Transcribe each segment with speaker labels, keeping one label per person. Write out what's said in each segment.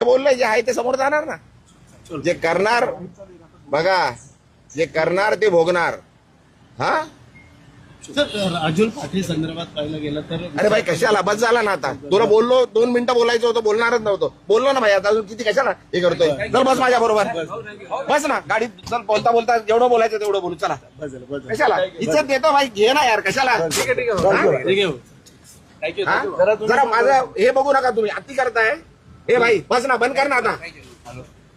Speaker 1: बोललंय जे आहे ते समोर जाणार ना. जे करणार बघा, जे करणार ते भोगणार. हा
Speaker 2: राजूल पाटील संदर्भात पाहिलं गेलं तर
Speaker 1: अरे भाई कशाला बस झाला ना. आता तुला बोललो 2 मिनिटं बोलायचं होतं, बोलणारच नव्हतं. बोललो ना भाई, आता अजून किती कशाला हे करतोय. चल बस माझ्या बरोबर, बस ना गाडीत. चल बोलता बोलता जेवढं बोलायचं तेवढं बोलू. चला कशाला इज्जत देतो भाई, घे ना यार कशाला. जरा माझं हे बघू नका तुम्ही, अति करताय. हे भाई बस ना, बंद कर ना आता,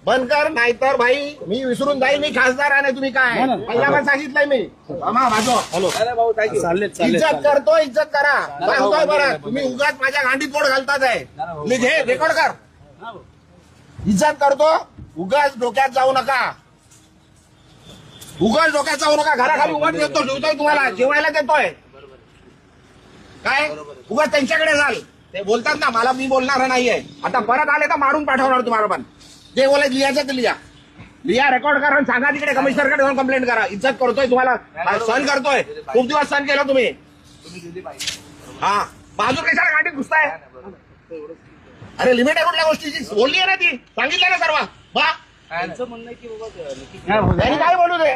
Speaker 1: बंद कर. नाहीतर भाई मी विसरून जाईल मी खासदार आहे. तुम्ही काय पहिल्यापासून सांगितलंय मी. हॅलो इज्जत करतो, इज्जत करा. सांगतोय बरं, तुम्ही उगाच माझ्या गांडीत पोट घालतात आहे. घे रेकॉर्ड कर. इज्जत करतो, उगाच डोक्यात जाऊ नका. उगाच डोक्यात जाऊ नका. घराखाली उगाच देतो, जेवतोय तुम्हाला जेवायला देतोय काय. उगाच त्यांच्याकडे जाल. ते बोलतात ना मला, मी बोलणार नाहीये. आता परत आले तर मारून पाठवणार तुम्हाला. पण जे बोलायचं लिहायचं ते लिहा, रेकॉर्ड करा आणि सांगा तिकडे कमिशनरकडे जाऊन कंप्लेंट करा. इज्जत करतोय तुम्हाला, सहन करतोय. खूप दिवस सहन केलं तुम्ही. हा बाजू कशाला गाडीत घुसताय. अरे लिमिट आहे कुठल्या गोष्टीची, बोलली आहे ना ती, सांगितलं ना सर्व. काय बोलू दे,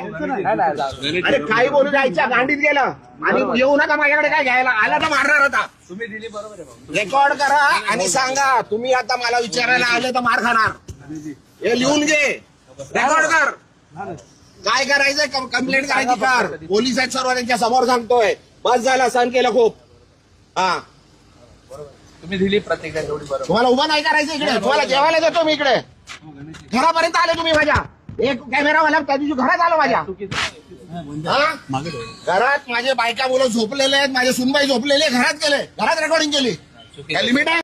Speaker 1: अरे काही बोलू द्यायच्या गांडीत गेलं. आणि येऊ नका माझ्याकडे काय घ्यायला. आला तर मारणार होता. तुम्ही दिली बरोबर आहे. रेकॉर्ड करा आणि सांगा तुम्ही आता मला विचारायला आले तर मार खाणार. हे लिहून घे, रेकॉर्ड कर. काय करायचंय कंप्लेंट करायची कर. पोलीस आहेत सर्व, त्यांच्या समोर सांगतोय. बस झाला, सहन केलं खूप. हा
Speaker 3: तुम्ही दिली प्रतिक्रिया तेवढी बरोबर.
Speaker 1: तुम्हाला उभं नाही करायचं इकडे. तुम्हाला जेवायला देतो मी इकडे. घरापर्यंत आले तुम्ही माझ्या. एक कॅमेरावाला त्या दिवशी घरात आलो माझ्या. घरात माझे बायका मुलं झोपलेले आहेत, माझे सुनबाई झोपलेले, घरात गेले, घरात रेकॉर्डिंग केली. काय लिमिट आहे.